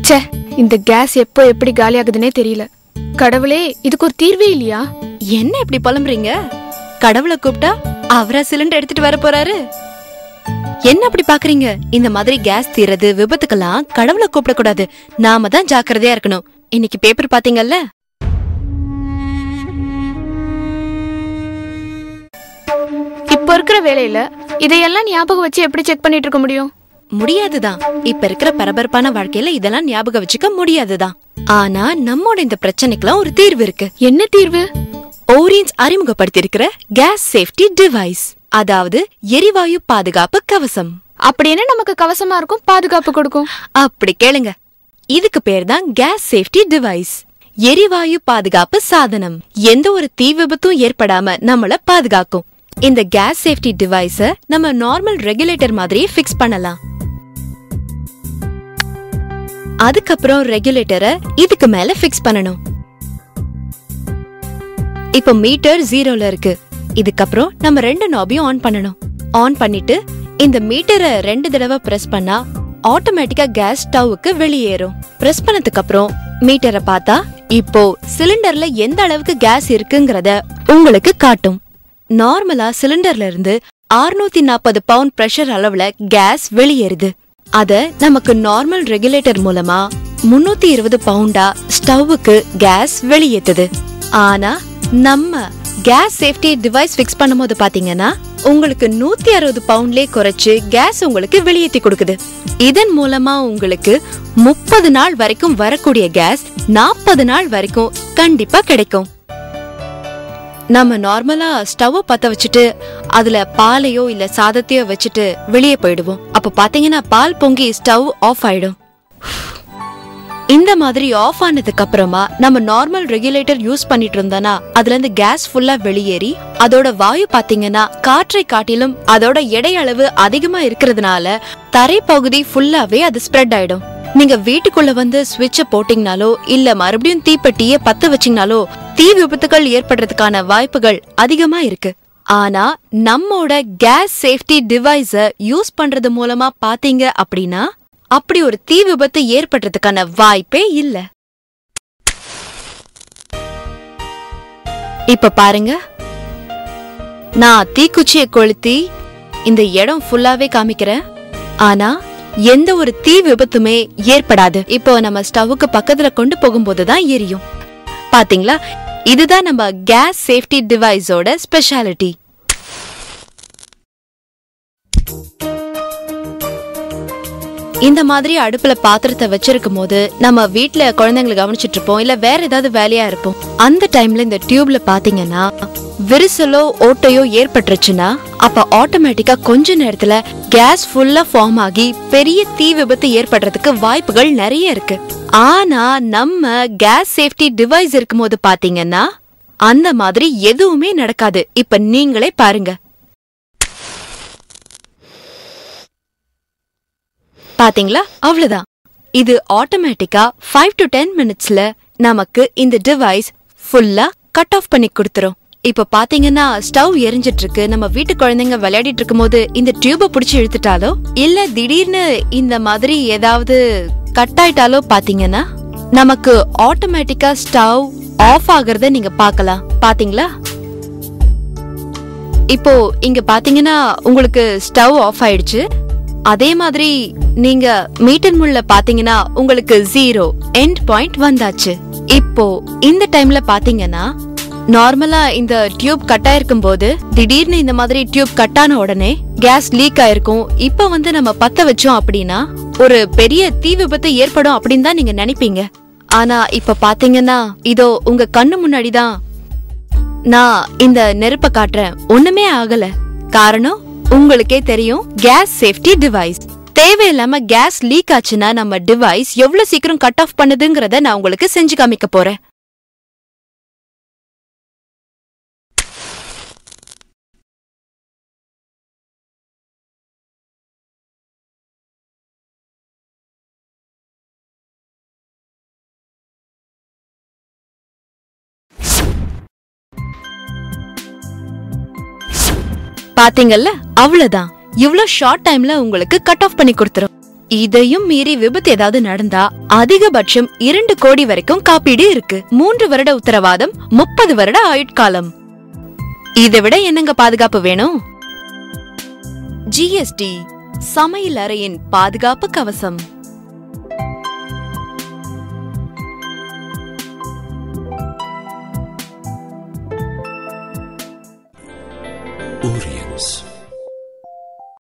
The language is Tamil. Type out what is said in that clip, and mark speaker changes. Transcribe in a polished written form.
Speaker 1: ச்சே, இந்த கேஸ் எப்போ எப்படி காலி ஆகுதுன்னே தெரியல. கடவுளே, இதுக்கு ஒரு தீர்வே இல்லையா?
Speaker 2: என்ன இப்படி புலம்புறீங்க? கடவுளை கூப்பிட்டா அவரா சிலிண்டர் எடுத்துட்டு வர போறாரு? என்ன அப்படி பாக்குறீங்க? இந்த மாதிரி கேஸ் தீர்றது விபத்துக்கெல்லாம் கடவுளை கூப்பிட கூடாது. நாம தான் ஜாக்கிரதையா இருக்கணும். இன்னைக்கு பேப்பர் பாத்தீங்கல்ல?
Speaker 1: இப்ப இருக்கிற வேலையில இதையெல்லாம் ஞாபகம் வச்சு எப்படி செக் பண்ணிட்டு இருக்க முடியும்?
Speaker 2: முடியாதுதான். இப்ப இருக்கிற பரபரப்பான வாழ்க்கையில இதெல்லாம் ஞாபகம் வச்சுக்க முடியாதுதான். ஆனா நம்மோட இந்த பிரச்சனைக்கெல்லாம் ஒரு தீர்வு இருக்கு.
Speaker 1: என்ன தீர்வு?
Speaker 2: ஓரியன்ஸ் அறிமுகப்படுத்தியிருக்கிற கேஸ் சேஃப்டி டிவைஸ், அதாவது எரிவாயு பாதுகாப்பு கவசம்.
Speaker 1: அப்படி என்ன நமக்கு கவசமா இருக்கும், பாதுகாப்பு கொடுக்கும்?
Speaker 2: அப்படி கேளுங்க. இதுக்கு பேர் தான் கேஸ் சேஃப்டி டிவைஸ், எரிவாயு பாதுகாப்பு சாதனம். எந்த ஒரு தீ விபத்தும் ஏற்படாம நம்மள பாதுகாக்கும். இந்த கேஸ் சேஃப்டி டிவைஸ நம்ம நார்மல் ரெகுலேட்டர் மாதிரியே ஃபிக்ஸ் பண்ணலாம். அதுக்கப்புறம் ரெகுலேட்டரை இதுக்கு மேல ஃபிக்ஸ் பண்ணணும். இப்ப மீட்டர் 0ல இருக்கு. இதுக்கப்புறம் நம்ம 2 நாபையும் ஆன் பண்ணணும். ஆன் பண்ணிட்டு இந்த மீட்டரை 2 தடவை பிரஸ் பண்ணா ஆட்டோமேட்டிக்கா கேஸ் ஸ்டவ்வுக்கு வெளியேறும். பிரஸ் பண்ணதுக்கு அப்புறம் மீட்டரை பார்த்தா இப்போ சிலிண்டர்ல எந்த அளவுக்கு கேஸ் இருக்குங்கறத உங்களுக்கு காட்டும். நார்மலா சிலிண்டர்ல இருந்து 640 பவுண்ட் பிரஷர் அளவுல கேஸ் வெளியேறுது. அத நமக்கு நார்மல் ரெகுலேட்டர் மூலமா 320 பவுண்டா ஸ்டவ்வுக்கு கேஸ் வெளியேத்துது. ஆனா நம்ம கேஸ் சேஃப்டி டிவைஸ் ஃபிக்ஸ் பண்ணும்போது பாத்தீங்கன்னா உங்களுக்கு 160 பவுண்ட்லயே குறைச்சு கேஸ் உங்களுக்கு வெளியேற்றி கொடுக்குது. இதன் மூலமா உங்களுக்கு 30 நாள் வரைக்கும் வரக்கூடிய கேஸ் 40 நாள் வரைக்கும் கண்டிப்பா கிடைக்கும். நம்ம நார்மலா ஸ்டவ் பத்த வச்சுட்டு அதுல பாலையோ இல்ல சாதத்தையோ வச்சுட்டு வெளியே போயிடுவோம். அப்ப பாத்தீங்கன்னா பால் பொங்கி ஸ்டவ் ஆஃப் ஆயிடும். இந்த மாதிரி ஆஃப் ஆனதுக்கு அப்புறமா நம்ம நார்மல் ரெகுலேட்டர் யூஸ் பண்ணிட்டு இருந்தோம்னா அதுல இருந்து கேஸ் ஃபுல்லா வெளியேறி அதோட வாயு பாத்தீங்கன்னா காற்றை காட்டிலும் அதோட எடை அளவு அதிகமா இருக்கிறதுனால தரை பகுதி ஃபுல்லாவே அது ஸ்ப்ரெட் ஆயிடும். நீங்க வீட்டுக்குள்ள வந்து ஸ்விட்ச போட்டீங்கனாலோ இல்ல மறுபடியும் தீப்பெட்டிய பத்த வச்சீங்கனாலோ தீ விபத்துகள் ஏற்படுறதுக்கான வாய்ப்புகள் அதிகமா இருக்கு. ஆனா நம்மோட கேஸ் சேஃப்டி டிவைஸ யூஸ் பண்றது மூலமா பாத்தீங்க அப்படின்னா அப்படி ஒரு தீ விபத்து ஏற்படுறதுக்கான வாய்ப்பே இல்ல. இப்ப பாருங்க, நான் தீக்குச்சியை கொளுத்தி இந்த இடம் ஃபுல்லாவே காமிக்கிறேன். ஆனா எந்த ஒரு தீ விபத்துமே ஏற்படாது. இப்போ நம்ம ஸ்டவ்வுக்கு பக்கத்துல கொண்டு போகும்போதுதான் எரியும். பாத்தீங்களா? இதுதான் நம்ம கேஸ் சேஃப்டி டிவைஸோட ஸ்பெஷாலிட்டி. இந்த மாதிரி அடுப்புல பாத்திரத்தை வச்சிருக்கும் போது நம்ம வீட்டுல குழந்தைங்களை கவனிச்சிட்டு இருப்போம், இல்ல வேற ஏதாவது வேலையா இருப்போம். அந்த டைம்ல இந்த டியூப்ல பாத்தீங்கன்னா விரிசலோ ஓட்டையோ ஏற்பட்டுருச்சுன்னா அப்ப ஆட்டோமேட்டிக்கா கொஞ்ச நேரத்துல கேஸ் ஃபுல்லா ஃபார்ம் ஆகி பெரிய தீ விபத்து ஏற்படுறதுக்கு வாய்ப்புகள் நிறைய இருக்கு. ஆனா நம்ம கேஸ் சேஃப்டி டிவைஸ் இருக்கும்போது பாத்தீங்கன்னா அந்த மாதிரி எதுவுமே நடக்காது. இப்ப நீங்களே பாருங்க. பாத்தீங்களா? அவ்வளவுதான். இது ஆட்டோமேட்டிக்கா 5 to 10 மினிட்ஸ்ல நமக்கு இந்த டிவைஸ் ஃபுல்லா கட் ஆஃப் பண்ணி கொடுத்துரும். இப்ப பாத்தீங்கன்னா ஸ்டவ் எரிஞ்சிட்டு இருக்கு. நம்ம வீட்டு குழந்தைங்க விளையாடிட்டு இருக்கும் போது இந்த டியூப புடிச்சு இழுத்துட்டாலோ இல்ல திடீர்னு இந்த மாதிரி ஏதாவது கட் ஆயிட்டாலோ பாத்தீங்கன்னா நமக்கு ஆட்டோமேட்டிக்கா ஸ்டவ் ஆஃப் ஆகுறத நீங்க பாக்கலாம். பாத்தீங்களா? இப்போ இங்க பாத்தீங்கன்னா உங்களுக்கு ஸ்டவ் ஆஃப் ஆயிடுச்சு. அதே மாதிரி நீங்க மீட்டர் முள்ள பாத்தீங்கன்னா உங்களுக்கு 0 எண்ட் பாயிண்ட் வந்தாச்சு. இப்போ இந்த டைம்ல பாத்தீங்கன்னா நார்மலா இந்த டியூப் கட் ஆயிருக்கும் போது திடீர்னு இந்த மாதிரி டியூப் கட் ஆன உடனே கேஸ் லீக் ஆயிருக்கும். இப்ப வந்து நம்ம பத்த வச்சோம் அப்படின்னா ஒரு பெரிய தீ விபத்து ஏற்படும் அப்படின்னு தான் நீங்க நினைப்பீங்க. ஆனா இப்ப பாத்தீங்கன்னா இதோ உங்க கண்ணு முன்னாடிதான் நான் இந்த நெருப்ப காட்டுறேன். ஒண்ணுமே ஆகல. காரணம் உங்களுக்கே தெரியும், கேஸ் சேஃப்டி டிவைஸ். தேவையில்லாம கேஸ் லீக் ஆச்சுன்னா நம்ம டிவைஸ் எவ்வளவு சீக்கிரம் கட் ஆஃப் பண்ணுதுங்கறத நான் உங்களுக்கு செஞ்சு காமிக்க போறேன். பாத்தீங்கல்ல? அவ்வளவுதான். இவ்ளோ ஷார்ட் டைம்ல உங்களுக்கு கட் ஆஃப் பண்ணி கொடுத்துரும். இதையும் மீறி விபத்து ஏதாவது நடந்தா அதிகபட்சம் 2 கோடி வரைக்கும் காப்பீடு இருக்கு. 3 வருட உத்தரவாதம், 30 வருட ஆயுட்காலம். இதை விட என்னங்க பாதுகாப்பு வேணும்? GST, சமையல் அறையின் பாதுகாப்பு கவசம்.